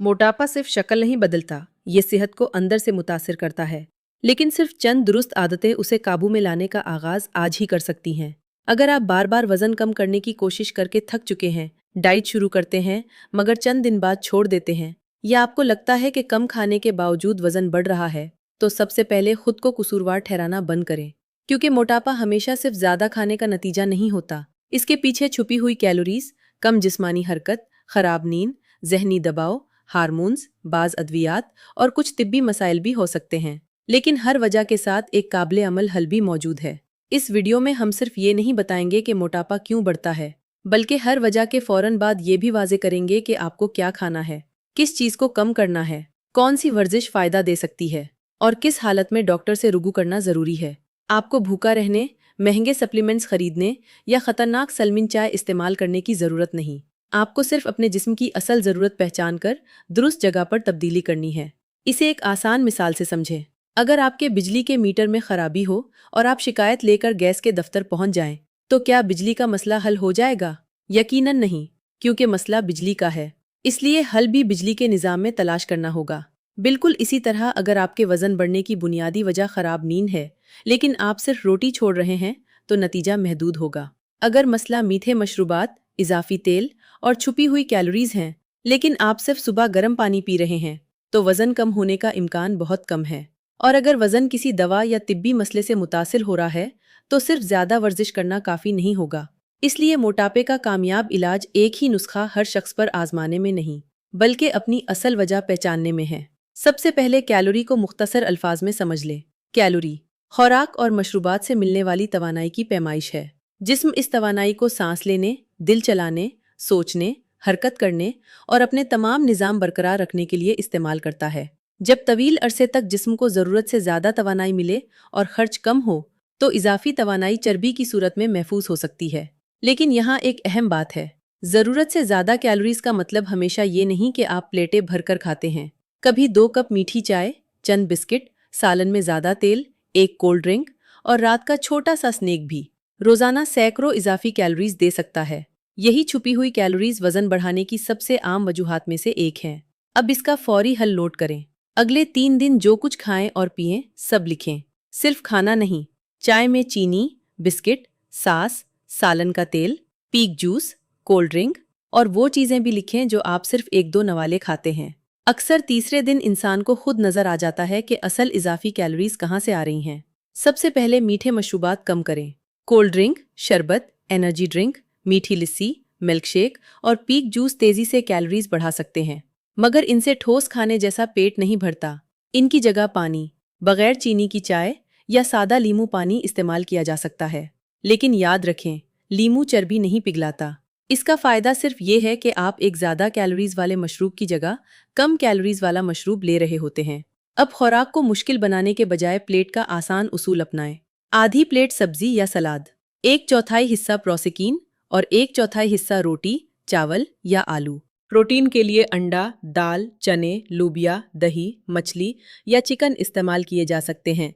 मोटापा सिर्फ शक्ल नहीं बदलता, ये सेहत को अंदर से मुतासिर करता है। लेकिन सिर्फ चंद दुरुस्त आदतें उसे काबू में लाने का आगाज आज ही कर सकती हैं। अगर आप बार बार वजन कम करने की कोशिश करके थक चुके हैं, डाइट शुरू करते हैं मगर चंद दिन बाद छोड़ देते हैं, या आपको लगता है कि कम खाने के बावजूद वजन बढ़ रहा है, तो सबसे पहले खुद को कसूरवार ठहराना बंद करें। क्योंकि मोटापा हमेशा सिर्फ ज्यादा खाने का नतीजा नहीं होता। इसके पीछे छुपी हुई कैलोरीज, कम जिस्मानी हरकत, खराब नींद, जहनी दबाव, हार्मोन्स, बाज अद्वियात और कुछ तिब्बी मसाइल भी हो सकते हैं। लेकिन हर वजह के साथ एक काबिले अमल हल भी मौजूद है। इस वीडियो में हम सिर्फ ये नहीं बताएंगे कि मोटापा क्यों बढ़ता है, बल्कि हर वजह के फौरन बाद ये भी वाजे करेंगे कि आपको क्या खाना है, किस चीज को कम करना है, कौन सी वर्जिश फायदा दे सकती है और किस हालत में डॉक्टर से रुजू करना जरूरी है। आपको भूखा रहने, महंगे सप्लीमेंट्स खरीदने या खतरनाक सलमिन चाय इस्तेमाल करने की जरूरत नहीं। आपको सिर्फ अपने जिस्म की असल जरूरत पहचान कर दुरुस्त जगह पर तब्दीली करनी है। इसे एक आसान मिसाल से समझें। अगर आपके बिजली के मीटर में खराबी हो और आप शिकायत लेकर गैस के दफ्तर पहुंच जाएं, तो क्या बिजली का मसला हल हो जाएगा? यकीनन नहीं, क्योंकि मसला बिजली का है। इसलिए हल भी बिजली के निज़ाम में तलाश करना होगा। बिल्कुल इसी तरह अगर आपके वजन बढ़ने की बुनियादी वजह खराब नींद है, लेकिन आप सिर्फ रोटी छोड़ रहे हैं, तो नतीजा महदूद होगा। अगर मसला मीठे मशरूबात, इजाफी तेल और छुपी हुई कैलोरीज हैं, लेकिन आप सिर्फ सुबह गर्म पानी पी रहे हैं, तो वजन कम होने का इम्कान बहुत कम है। और अगर वजन किसी दवा या तिब्बी मसले से मुतासिर हो रहा है, तो सिर्फ ज्यादा वर्जिश करना काफी नहीं होगा। इसलिए मोटापे का कामयाब इलाज एक ही नुस्खा हर शख्स पर आजमाने में नहीं, बल्कि अपनी असल वजह पहचानने में है। सबसे पहले कैलोरी को मुख्तसर अल्फाज में समझ लें। कैलोरी खुराक और मशरूबात से मिलने वाली तवानाई की पैमाइश है। जिस्म इस तवानाई को सांस लेने, दिल चलाने, सोचने, हरकत करने और अपने तमाम निज़ाम बरकरार रखने के लिए इस्तेमाल करता है। जब तवील अरसे तक जिस्म को ज़रूरत से ज़्यादा तवानाई मिले और खर्च कम हो, तो इजाफी तवानाई चर्बी की सूरत में महफूज हो सकती है। लेकिन यहाँ एक अहम बात है, ज़रूरत से ज़्यादा कैलोरीज का मतलब हमेशा ये नहीं कि आप प्लेटें भरकर खाते हैं। कभी 2 कप मीठी चाय, चंद बिस्किट, सालन में ज़्यादा तेल, एक कोल्ड ड्रिंक और रात का छोटा सा स्नैक भी रोज़ाना सैकड़ों इजाफी कैलोरीज दे सकता है। यही छुपी हुई कैलोरीज वजन बढ़ाने की सबसे आम वजूहात में से एक है। अब इसका फौरी हल नोट करें। अगले 3 दिन जो कुछ खाएं और पिएं सब लिखें। सिर्फ खाना नहीं, चाय में चीनी, बिस्किट, सास, सालन का तेल, पीक जूस, कोल्ड ड्रिंक और वो चीजें भी लिखें जो आप सिर्फ 1-2 नवाले खाते हैं। अक्सर तीसरे दिन इंसान को खुद नजर आ जाता है कि असल इजाफी कैलोरीज कहाँ से आ रही हैं। सबसे पहले मीठे मशरूबात कम करें। कोल्ड ड्रिंक, शरबत, एनर्जी ड्रिंक, मीठी लस्सी, मिल्क शेक और पीक जूस तेजी से कैलोरीज बढ़ा सकते हैं, मगर इनसे ठोस खाने जैसा पेट नहीं भरता। इनकी जगह पानी, बगैर चीनी की चाय या सादा लीमू पानी इस्तेमाल किया जा सकता है। लेकिन याद रखें, लीमू चर्बी नहीं पिघलाता। इसका फायदा सिर्फ ये है कि आप एक ज्यादा कैलोरीज वाले मशरूब की जगह कम कैलोरीज वाला मशरूब ले रहे होते हैं। अब खुराक को मुश्किल बनाने के बजाय प्लेट का आसान उसूल अपनाएं। आधी प्लेट सब्जी या सलाद, 1/4 हिस्सा प्रोटीन और 1/4 हिस्सा रोटी, चावल या आलू। प्रोटीन के लिए अंडा, दाल, चने, लूबिया, दही, मछली या चिकन इस्तेमाल किए जा सकते हैं।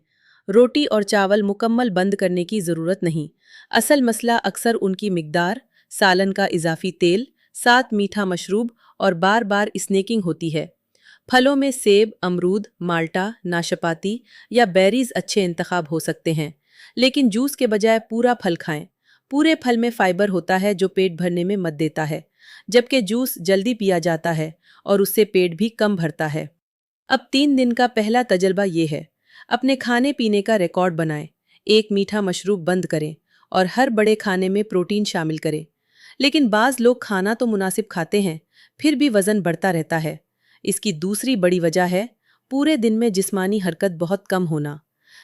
रोटी और चावल मुकम्मल बंद करने की ज़रूरत नहीं। असल मसला अक्सर उनकी मिकदार, सालन का इजाफी तेल, साथ मीठा मशरूब और बार बार स्नैकिंग होती है। फलों में सेब, अमरूद, माल्टा, नाशपाती या बेरीज अच्छे इंतखाब हो सकते हैं, लेकिन जूस के बजाय पूरा फल खाएं। पूरे फल में फाइबर होता है जो पेट भरने में मदद देता है, जबकि जूस जल्दी पिया जाता है और उससे पेट भी कम भरता है। अब 3 दिन का पहला तजर्बा ये है, अपने खाने पीने का रिकॉर्ड बनाएं। एक मीठा मशरूब बंद करें और हर बड़े खाने में प्रोटीन शामिल करें। लेकिन बाज़ लोग खाना तो मुनासिब खाते हैं, फिर भी वज़न बढ़ता रहता है। इसकी दूसरी बड़ी वजह है पूरे दिन में जिस्मानी हरकत बहुत कम होना।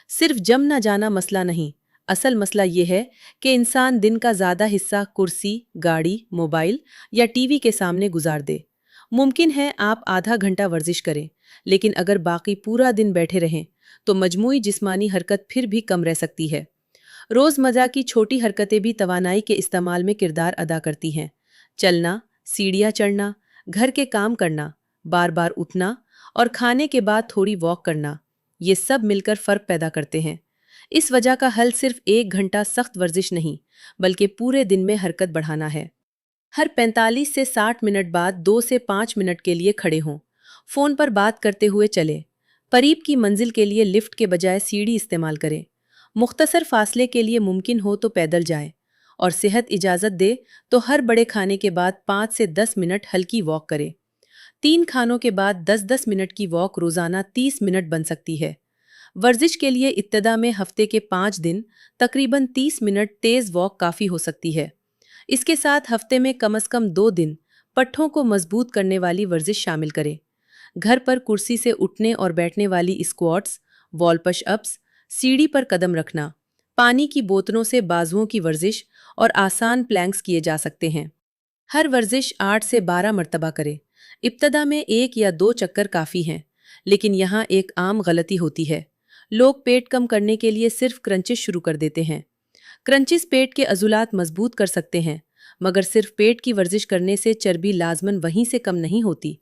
सिर्फ जम ना जाना मसला नहीं, असल मसला ये है कि इंसान दिन का ज़्यादा हिस्सा कुर्सी, गाड़ी, मोबाइल या टीवी के सामने गुजार दे। मुमकिन है आप आधा घंटा वर्जिश करें, लेकिन अगर बाकी पूरा दिन बैठे रहें, तो मजमूई जिस्मानी हरकत फिर भी कम रह सकती है। रोज़मर्रा की छोटी हरकतें भी तवानाई के इस्तेमाल में किरदार अदा करती हैं। चलना, सीढ़ियाँ चढ़ना, घर के काम करना, बार बार उठना और खाने के बाद थोड़ी वॉक करना, ये सब मिलकर फ़र्क पैदा करते हैं। इस वजह का हल सिर्फ 1 घंटा सख्त वर्जिश नहीं, बल्कि पूरे दिन में हरकत बढ़ाना है। हर 45 से 60 मिनट बाद 2 से 5 मिनट के लिए खड़े हों। फ़ोन पर बात करते हुए चलें। करीब की मंजिल के लिए लिफ्ट के बजाय सीढ़ी इस्तेमाल करें। मुख्तसर फासले के लिए मुमकिन हो तो पैदल जाएं। और सेहत इजाज़त दे तो हर बड़े खाने के बाद 5 से 10 मिनट हल्की वॉक करें। 3 खानों के बाद 10-10 मिनट की वॉक रोज़ाना 30 मिनट बन सकती है। वर्जिश के लिए इब्तिदा में हफ्ते के 5 दिन तकरीबन 30 मिनट तेज़ वॉक काफ़ी हो सकती है। इसके साथ हफ्ते में कम से कम 2 दिन पट्ठों को मजबूत करने वाली वर्जिश शामिल करें। घर पर कुर्सी से उठने और बैठने वाली स्क्वाट्स, वॉल पुश अप्स, सीढ़ी पर कदम रखना, पानी की बोतलों से बाजुओं की वर्जिश और आसान प्लैंक्स किए जा सकते हैं। हर वर्जिश 8 से 12 मरतबा करें। इब्तदा में 1 या 2 चक्कर काफ़ी हैं, लेकिन यहाँ एक आम गलती होती है। लोग पेट कम करने के लिए सिर्फ क्रंचिस शुरू कर देते हैं। क्रंचिस पेट के अज़ुलात मजबूत कर सकते हैं, मगर सिर्फ पेट की वर्जिश करने से चर्बी लाजमन वहीं से कम नहीं होती।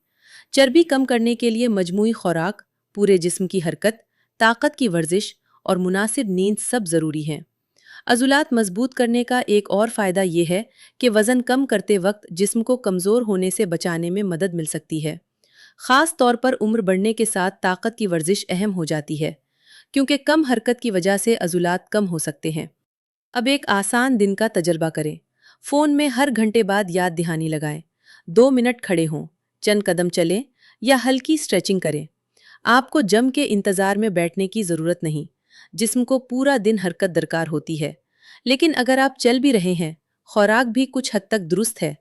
चर्बी कम करने के लिए मजमूई खुराक, पूरे जिस्म की हरकत, ताकत की वर्जिश और मुनासिब नींद सब ज़रूरी हैं। अज़ुलात मजबूत करने का एक और फ़ायदा ये है कि वज़न कम करते वक्त जिस्म को कमज़ोर होने से बचाने में मदद मिल सकती है। ख़ास तौर पर उम्र बढ़ने के साथ ताकत की वर्जिश अहम हो जाती है, क्योंकि कम हरकत की वजह से अज़ुलात कम हो सकते हैं। अब एक आसान दिन का तजर्बा करें। फ़ोन में हर घंटे बाद याद दहानी लगाएं। 2 मिनट खड़े हों, चंद कदम चलें या हल्की स्ट्रेचिंग करें। आपको जम के इंतज़ार में बैठने की ज़रूरत नहीं। जिस्म को पूरा दिन हरकत दरकार होती है। लेकिन अगर आप चल भी रहे हैं, खुराक भी कुछ हद तक दुरुस्त है,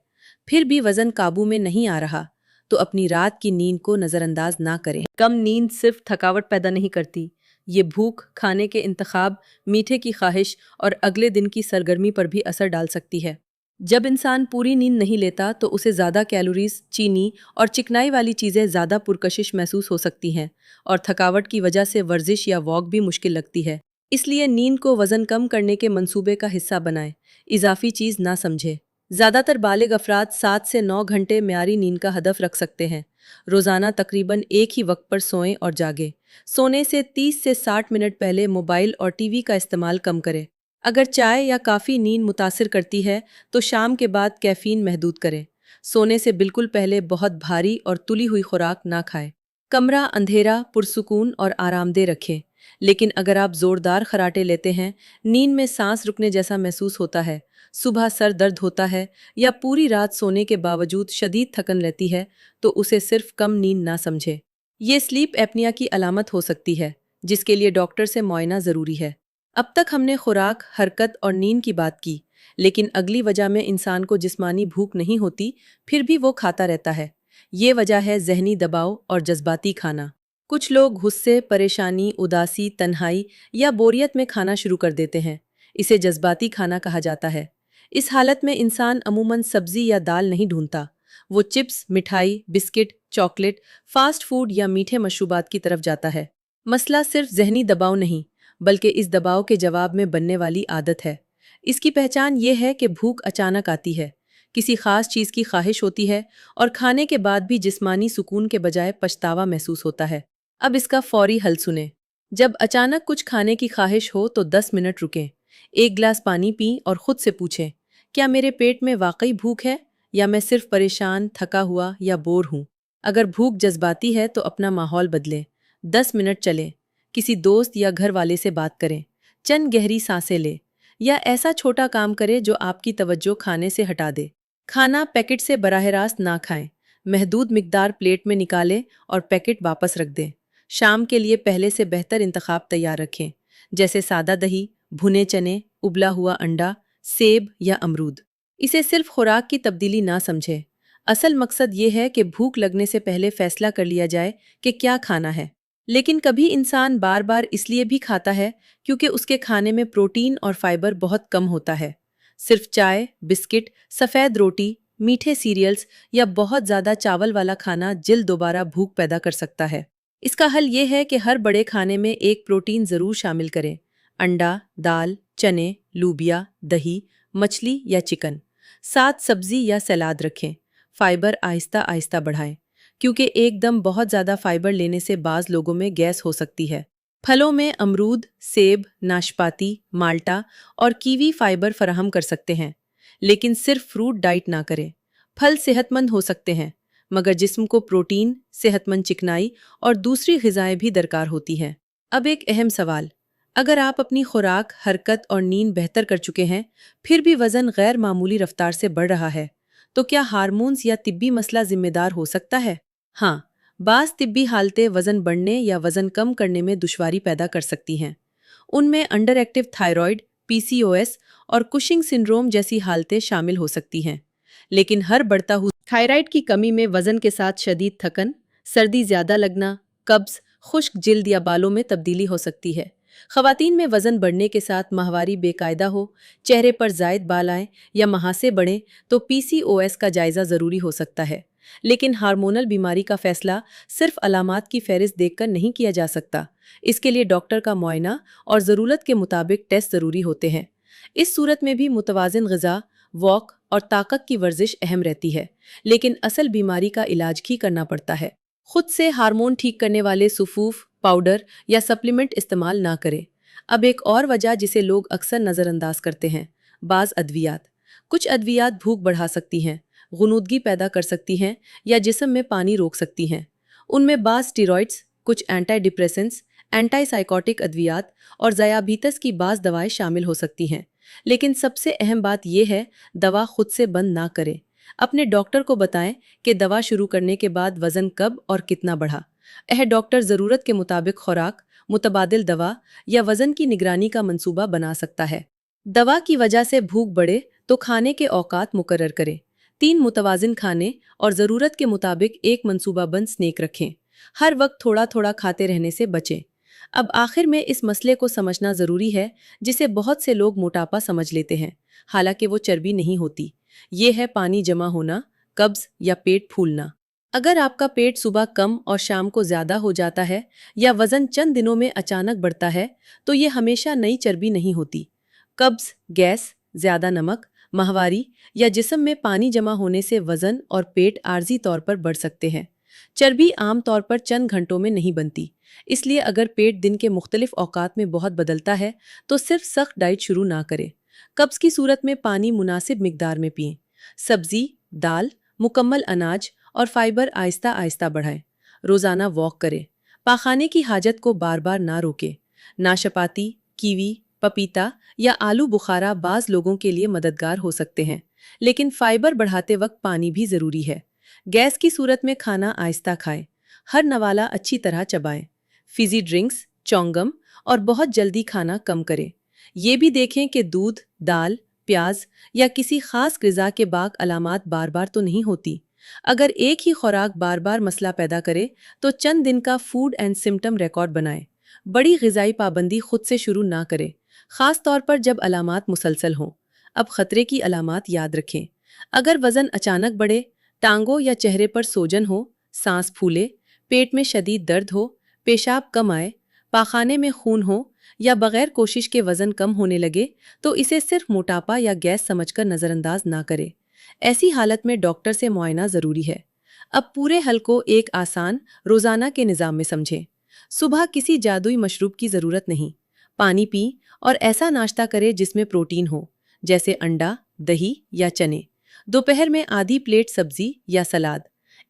फिर भी वज़न काबू में नहीं आ रहा, तो अपनी रात की नींद को नज़रअंदाज ना करें। कम नींद सिर्फ थकावट पैदा नहीं करती, ये भूख, खाने के इंतखाब, मीठे की ख्वाहिश और अगले दिन की सरगर्मी पर भी असर डाल सकती है। जब इंसान पूरी नींद नहीं लेता तो उसे ज़्यादा कैलोरीज, चीनी और चिकनाई वाली चीज़ें ज़्यादा पुरकशिश महसूस हो सकती हैं और थकावट की वजह से वर्जिश या वॉक भी मुश्किल लगती है। इसलिए नींद को वज़न कम करने के मंसूबे का हिस्सा बनाएं, इजाफी चीज़ ना समझे। ज़्यादातर बालिग अफराद 7 से 9 घंटे म्यारी नींद का हदफ रख सकते हैं। रोज़ाना तकरीबन एक ही वक्त पर सोएं और जागें। सोने से 30 से 60 मिनट पहले मोबाइल और टीवी का इस्तेमाल कम करें। अगर चाय या काफ़ी नींद मुतासिर करती है तो शाम के बाद कैफ़ीन महदूद करें। सोने से बिल्कुल पहले बहुत भारी और तुली हुई खुराक ना खाएं। कमरा अंधेरा, पुरसुकून और आरामदेह रखें। लेकिन अगर आप ज़ोरदार खराटे लेते हैं, नींद में सांस रुकने जैसा महसूस होता है, सुबह सर दर्द होता है या पूरी रात सोने के बावजूद शदीद थकन रहती है, तो उसे सिर्फ कम नींद ना समझे। ये स्लीप एपनिया की अलामत हो सकती है, जिसके लिए डॉक्टर से मुआयना ज़रूरी है। अब तक हमने खुराक, हरकत और नींद की बात की, लेकिन अगली वजह में इंसान को जिस्मानी भूख नहीं होती, फिर भी वो खाता रहता है। ये वजह है जहनी दबाव और जज्बाती खाना। कुछ लोग गुस्से, परेशानी, उदासी, तन्हाई या बोरियत में खाना शुरू कर देते हैं। इसे जज्बाती खाना कहा जाता है। इस हालत में इंसान अमूमन सब्जी या दाल नहीं ढूंढता। वो चिप्स, मिठाई, बिस्किट, चॉकलेट, फास्ट फूड या मीठे मशरूबात की तरफ जाता है। मसला सिर्फ जहनी दबाव नहीं, बल्कि इस दबाव के जवाब में बनने वाली आदत है। इसकी पहचान ये है कि भूख अचानक आती है, किसी खास चीज़ की ख्वाहिश होती है और खाने के बाद भी जिस्मानी सुकून के बजाय पछतावा महसूस होता है। अब इसका फौरी हल सुने। जब अचानक कुछ खाने की ख्वाहिश हो तो 10 मिनट रुकें, एक गिलास पानी पीं और खुद से पूछें, क्या मेरे पेट में वाकई भूख है या मैं सिर्फ परेशान, थका हुआ या बोर हूँ। अगर भूख जज्बाती है तो अपना माहौल बदलें। 10 मिनट चलें, किसी दोस्त या घर वाले से बात करें, चंद गहरी सांसें लें या ऐसा छोटा काम करें जो आपकी तवज्जो खाने से हटा दे। खाना पैकेट से बराह रास्त ना खाएं, महदूद मिकदार प्लेट में निकालें और पैकेट वापस रख दें। शाम के लिए पहले से बेहतर इंतखाब तैयार रखें, जैसे सादा दही, भुने चने, उबला हुआ अंडा, सेब या अमरूद। इसे सिर्फ खुराक की तब्दीली ना समझें। असल मकसद ये है कि भूख लगने से पहले फैसला कर लिया जाए कि क्या खाना है। लेकिन कभी इंसान बार बार इसलिए भी खाता है क्योंकि उसके खाने में प्रोटीन और फाइबर बहुत कम होता है। सिर्फ चाय, बिस्किट, सफ़ेद रोटी, मीठे सीरियल्स या बहुत ज़्यादा चावल वाला खाना जल्द दोबारा भूख पैदा कर सकता है। इसका हल ये है कि हर बड़े खाने में एक प्रोटीन ज़रूर शामिल करें। अंडा, दाल, चने, लूबिया, दही, मछली या चिकन। साथ सब्जी या सलाद रखें। फाइबर आहिस्ता आहिस्ता बढ़ाएं, क्योंकि एकदम बहुत ज़्यादा फाइबर लेने से बाज़ लोगों में गैस हो सकती है। फलों में अमरूद, सेब, नाशपाती, माल्टा और कीवी फाइबर फराहम कर सकते हैं, लेकिन सिर्फ फ्रूट डाइट ना करें। फल सेहतमंद हो सकते हैं, मगर जिस्म को प्रोटीन, सेहतमंद चिकनाई और दूसरी ग़िज़ाएं भी दरकार होती हैं। अब एक अहम सवाल, अगर आप अपनी खुराक, हरकत और नींद बेहतर कर चुके हैं, फिर भी वज़न गैर मामूली रफ्तार से बढ़ रहा है, तो क्या हार्मोन्स या तिब्बी मसला जिम्मेदार हो सकता है? हाँ, बाज़ तिब्बी हालतें वज़न बढ़ने या वज़न कम करने में दुश्वारी पैदा कर सकती हैं। उनमें अंडर एक्टिव थायराइड, पीसीओएस और कुशिंग सिंड्रोम जैसी हालतें शामिल हो सकती हैं। लेकिन हर बढ़ता हुआ थायराइड की कमी में वज़न के साथ शदीद थकन, सर्दी ज़्यादा लगना, कब्ज़, खुश्क जिल्द या बालों में तब्दीली हो सकती है। ख़वातीन में वज़न बढ़ने के साथ माहवारी बेकायदा हो, चेहरे पर ज़ायद बाल आएँ या महासे बढ़ें तो पीसीओएस का जायज़ा ज़रूरी हो सकता है। लेकिन हार्मोनल बीमारी का फैसला सिर्फ अलामात की फहरिस्त देखकर नहीं किया जा सकता। इसके लिए डॉक्टर का मुआयना और ज़रूरत के मुताबिक टेस्ट ज़रूरी होते हैं। इस सूरत में भी मुतवाज़िन ग़िज़ा, वॉक और ताकत की वर्जिश अहम रहती है, लेकिन असल बीमारी का इलाज ही करना पड़ता है। खुद से हार्मोन ठीक करने वाले सुफूफ, पाउडर या सप्लीमेंट इस्तेमाल ना करें। अब एक और वजह जिसे लोग अक्सर नज़रअंदाज करते हैं, बाज़ अद्वियात। कुछ अद्वियात भूख बढ़ा सकती हैं, गुनूदगी पैदा कर सकती हैं या जिस्म में पानी रोक सकती हैं। उनमें बाज़ स्टीरॉइड्स, कुछ एंटी डिप्रेसेंट्स, एंटीसाइकोटिक अद्वियात और ज़याबीतस की बाज़ दवाएं शामिल हो सकती हैं। लेकिन सबसे अहम बात यह है, दवा खुद से बंद ना करें। अपने डॉक्टर को बताएं कि दवा शुरू करने के बाद वज़न कब और कितना बढ़ा। डॉक्टर ज़रूरत के मुताबिक खुराक, मुतबादिल दवा या वज़न की निगरानी का मंसूबा बना सकता है। दवा की वजह से भूख बढ़े तो खाने के औकात मुकर्रर करें। 3 मुतवाज़िन खाने और ज़रूरत के मुताबिक एक मंसूबाबंद स्नैक रखें। हर वक्त थोड़ा थोड़ा खाते रहने से बचें। अब आखिर में इस मसले को समझना ज़रूरी है, जिसे बहुत से लोग मोटापा समझ लेते हैं, हालांकि वो चर्बी नहीं होती। ये है पानी जमा होना, कब्ज़ या पेट फूलना। अगर आपका पेट सुबह कम और शाम को ज़्यादा हो जाता है या वज़न चंद दिनों में अचानक बढ़ता है, तो ये हमेशा नई चर्बी नहीं होती। कब्ज़, गैस, ज़्यादा नमक, माहवारी या जिस्म में पानी जमा होने से वज़न और पेट आर्जी तौर पर बढ़ सकते हैं। चर्बी आम तौर पर चंद घंटों में नहीं बनती, इसलिए अगर पेट दिन के मुख्तलिफ औकात में बहुत बदलता है तो सिर्फ सख्त डाइट शुरू ना करें। कब्ज़ की सूरत में पानी मुनासिब मिकदार में पिएं। सब्ज़ी, दाल, मुकम्मल अनाज और फाइबर आहिस्ता आहिस्ता बढ़ाएं। रोज़ाना वॉक करें। पाखाने की हाजत को बार बार ना रोकें। नाशपाती, कीवी, पपीता या आलू बुखारा बाज़ लोगों के लिए मददगार हो सकते हैं, लेकिन फाइबर बढ़ाते वक्त पानी भी ज़रूरी है। गैस की सूरत में खाना आहिस्ता खाएं। हर नवाला अच्छी तरह चबाएं। फिजी ड्रिंक्स, चौंगम और बहुत जल्दी खाना कम करें। ये भी देखें कि दूध, दाल, प्याज या किसी खास ग़िज़ा के बाद अलामात बार बार तो नहीं होती। अगर एक ही खुराक बार बार मसला पैदा करे तो चंद दिन का फूड एंड सिम्टम रिकॉर्ड बनाएं। बड़ी ग़िज़ाई पाबंदी खुद से शुरू ना करें, ख़ास तौर पर जब अलामात मुसलसल हों। अब ख़तरे की अलामात याद रखें। अगर वज़न अचानक बढ़े, टांगों या चेहरे पर सोजन हो, सांस फूले, पेट में शदीद दर्द हो, पेशाब कम आए, पाखाने में खून हो या बगैर कोशिश के वज़न कम होने लगे, तो इसे सिर्फ मोटापा या गैस समझकर नज़रअंदाज ना करें। ऐसी हालत में डॉक्टर से मुआयना ज़रूरी है। अब पूरे हल को एक आसान रोज़ाना के निज़ाम में समझें। सुबह किसी जादुई मशरूब की ज़रूरत नहीं। पानी पी और ऐसा नाश्ता करें जिसमें प्रोटीन हो, जैसे अंडा, दही या चने। दोपहर में आधी प्लेट सब्जी या सलाद,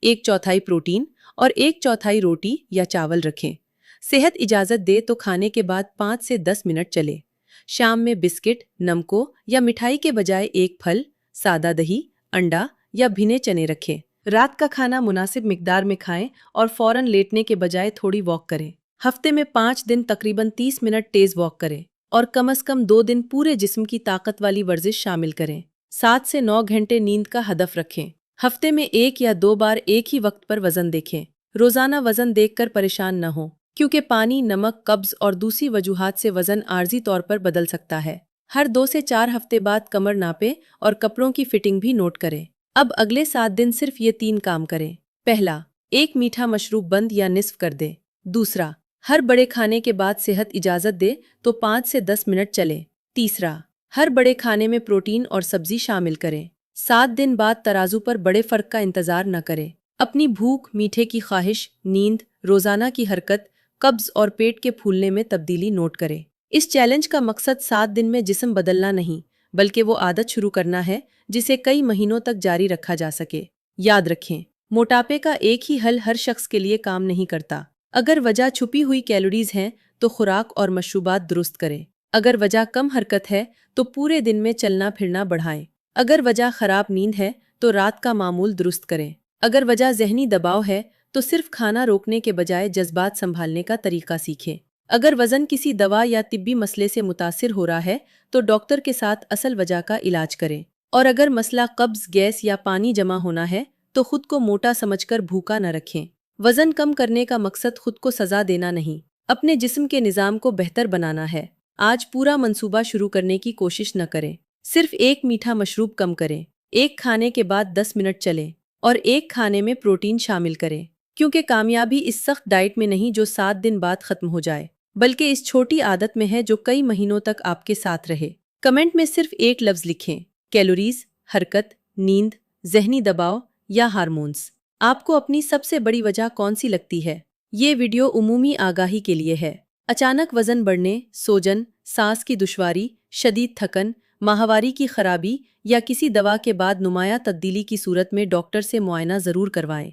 1/4 प्रोटीन और 1/4 रोटी या चावल रखें। सेहत इजाज़त दे तो खाने के बाद 5 से 10 मिनट चले। शाम में बिस्किट, नमको या मिठाई के बजाय एक फल, सादा दही, अंडा या भिने चने रखें। रात का खाना मुनासिब मिकदार में खाएं और फौरन लेटने के बजाय थोड़ी वॉक करें। हफ्ते में 5 दिन तकरीबन 30 मिनट तेज वॉक करें और कम से कम 2 दिन पूरे जिस्म की ताकत वाली वर्जिश शामिल करें। 7 से 9 घंटे नींद का हदफ रखें। हफ्ते में 1 या 2 बार एक ही वक्त पर वजन देखें। रोजाना वजन देखकर परेशान न हो, क्योंकि पानी, नमक, कब्ज और दूसरी वजूहात से वजन आर्जी तौर पर बदल सकता है। हर 2 से 4 हफ्ते बाद कमर नापे और कपड़ों की फिटिंग भी नोट करें। अब अगले 7 दिन सिर्फ ये 3 काम करें। पहला, एक मीठा मशरूब बंद या निस्फ कर दे। दूसरा, हर बड़े खाने के बाद सेहत इजाजत दे तो 5 से 10 मिनट चले। तीसरा, हर बड़े खाने में प्रोटीन और सब्जी शामिल करें। 7 दिन बाद तराजू पर बड़े फर्क का इंतजार न करें। अपनी भूख, मीठे की ख्वाहिश, नींद, रोजाना की हरकत, कब्ज और पेट के फूलने में तब्दीली नोट करें। इस चैलेंज का मकसद 7 दिन में जिस्म बदलना नहीं, बल्कि वो आदत शुरू करना है जिसे कई महीनों तक जारी रखा जा सके। याद रखें, मोटापे का एक ही हल हर शख्स के लिए काम नहीं करता। अगर वजह छुपी हुई कैलोरीज हैं तो खुराक और मशरूबात दुरुस्त करें। अगर वजह कम हरकत है तो पूरे दिन में चलना फिरना बढ़ाएं। अगर वजह खराब नींद है तो रात का मामूल दुरुस्त करें। अगर वजह जहनी दबाव है तो सिर्फ खाना रोकने के बजाय जज्बात संभालने का तरीका सीखें। अगर वजन किसी दवा या तिब्बी मसले से मुतासिर हो रहा है तो डॉक्टर के साथ असल वजह का इलाज करें। और अगर मसला कब्ज, गैस या पानी जमा होना है तो खुद को मोटा समझकर भूखा न रखें। वजन कम करने का मकसद खुद को सजा देना नहीं, अपने जिस्म के निज़ाम को बेहतर बनाना है। आज पूरा मंसूबा शुरू करने की कोशिश न करें। सिर्फ एक मीठा मशरूब कम करें, एक खाने के बाद 10 मिनट चलें और एक खाने में प्रोटीन शामिल करें। क्योंकि कामयाबी इस सख्त डाइट में नहीं जो 7 दिन बाद खत्म हो जाए, बल्कि इस छोटी आदत में है जो कई महीनों तक आपके साथ रहे। कमेंट में सिर्फ एक लफ्ज़ लिखें, कैलोरीज, हरकत, नींद, जहनी दबाव या हार्मोन्स। आपको अपनी सबसे बड़ी वजह कौन सी लगती है? ये वीडियो उमूमी आगाही के लिए है। अचानक वजन बढ़ने, सोजन, सांस की दुश्वारी, शदीद थकन, माहवारी की खराबी या किसी दवा के बाद नुमाया तब्दीली की सूरत में डॉक्टर से मुआयना ज़रूर करवाएं।